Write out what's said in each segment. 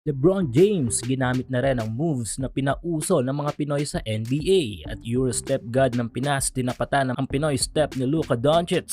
LeBron James ginamit na rin ang moves na pinauso ng mga Pinoy sa NBA at Eurostep God ng Pinas tinapatan ang Pinoy step ni Luka Doncic.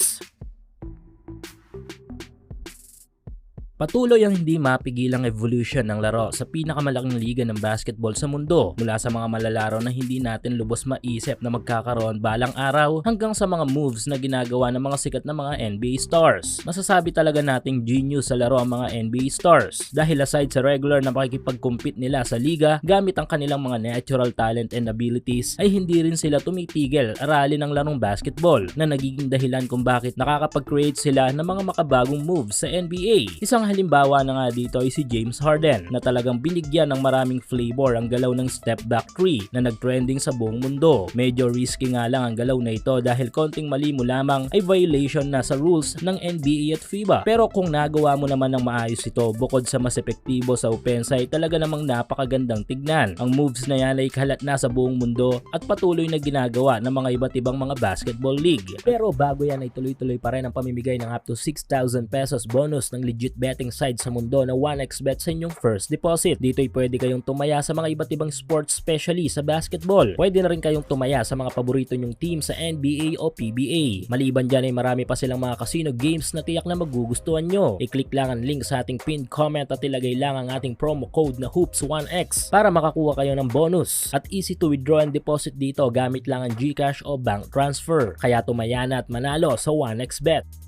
Patuloy ang hindi mapigilang evolution ng laro sa pinakamalaking liga ng basketball sa mundo, mula sa mga malalaro na hindi natin lubos maisip na magkakaroon balang araw hanggang sa mga moves na ginagawa ng mga sikat na mga NBA stars. Masasabi talaga nating genius sa laro ang mga NBA stars dahil aside sa regular na makikipag-compete nila sa liga gamit ang kanilang mga natural talent and abilities, ay hindi rin sila tumitigil aralin ang larong basketball na nagiging dahilan kung bakit nakakapag-create sila ng mga makabagong moves sa NBA. Isang halimbawa na nga dito ay si James Harden na talagang binigyan ng maraming flavor ang galaw ng step back 3 na nagtrending sa buong mundo. Medyo risky nga lang ang galaw na ito dahil konting mali mo lamang ay violation na sa rules ng NBA at FIBA. Pero kung nagawa mo naman ng maayos ito, bukod sa mas epektibo sa opensa ay talaga namang napakagandang tignan. Ang moves na yan ay kahalat na sa buong mundo at patuloy na ginagawa ng mga iba't ibang mga basketball league. Pero bago yan ay tuloy-tuloy pa rin ang pamimigay ng up to 6,000 pesos bonus ng legit betting site sa mundo na 1xBet sa inyong first deposit. Dito ay pwede kayong tumaya sa mga iba't ibang sports specialist sa basketball. Pwede na rin kayong tumaya sa mga paborito nyong team sa NBA o PBA. Maliban dyan ay marami pa silang mga casino games na tiyak na magugustuhan nyo. I-click lang ang link sa ating pinned comment at ilagay lang ang ating promo code na HOOPS1X para makakuha kayo ng bonus. At easy to withdraw and deposit dito gamit lang ang GCash o bank transfer. Kaya tumaya na at manalo sa 1xBet.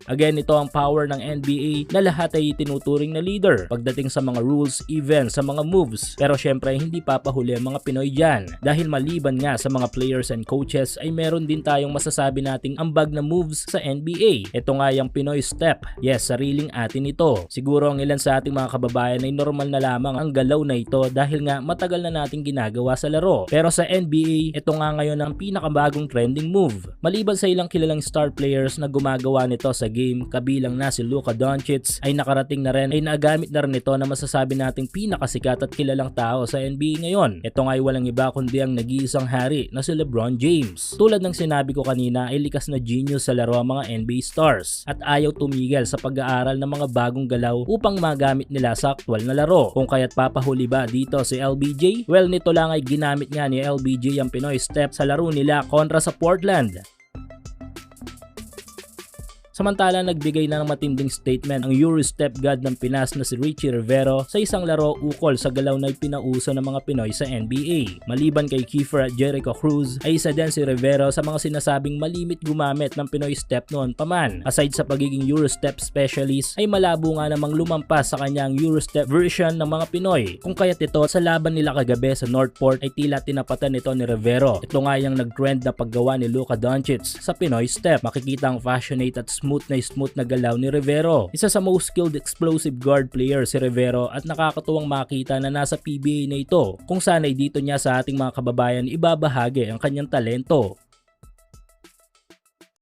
Again, ito ang power ng NBA na lahat ay tinuturing na leader pagdating sa mga rules, even sa mga moves. Pero syempre hindi papahuli ang mga Pinoy dyan dahil maliban nga sa mga players and coaches ay meron din tayong masasabi nating ambag na moves sa NBA. Ito nga yung Pinoy step. Yes, sariling atin ito. Siguro ang ilan sa ating mga kababayan ay normal na lamang ang galaw na ito dahil nga matagal na nating ginagawa sa laro. Pero sa NBA, ito nga ngayon ang pinakabagong trending move. Maliban sa ilang kilalang star players na gumagawa nito sa game, kabilang na si Luka Doncic, ay nakarating na rin ay nagamit na rin ito na masasabi nating pinakasikat at kilalang tao sa NBA ngayon. Ito nga ay walang iba kundi ang nag-iisang hari na si LeBron James. Tulad ng sinabi ko kanina ay likas na genius sa laro ang mga NBA stars at ayaw tumigil sa pag-aaral ng mga bagong galaw upang magamit nila sa aktwal na laro. Kung kaya't papahuli ba dito si LBJ? Well, nito lang ay ginamit nga ni LBJ ang Pinoy step sa laro nila kontra sa Portland. Samantala, nagbigay na ng matinding statement ang Eurostep God ng Pinas na si Richie Rivero sa isang laro ukol sa galaw na ipinauso ng mga Pinoy sa NBA. Maliban kay Kiefer at Jericho Cruz, ay isa din si Rivero sa mga sinasabing malimit gumamit ng Pinoy step noon pa man. Aside sa pagiging Eurostep specialist, ay malabo nga namang lumampas sa kanya ang Eurostep version ng mga Pinoy. Kung kaya't ito, sa laban nila kagabi sa Northport ay tila tinapatan ito ni Rivero. Ito nga yung nag-trend na paggawa ni Luka Doncic sa Pinoy step. Makikita ang fashionate at smooth na galaw ni Rivero. Isa sa most skilled explosive guard player si Rivero at nakakatuwang makita na nasa PBA na ito kung saan ay dito niya sa ating mga kababayan ibabahagi ang kanyang talento.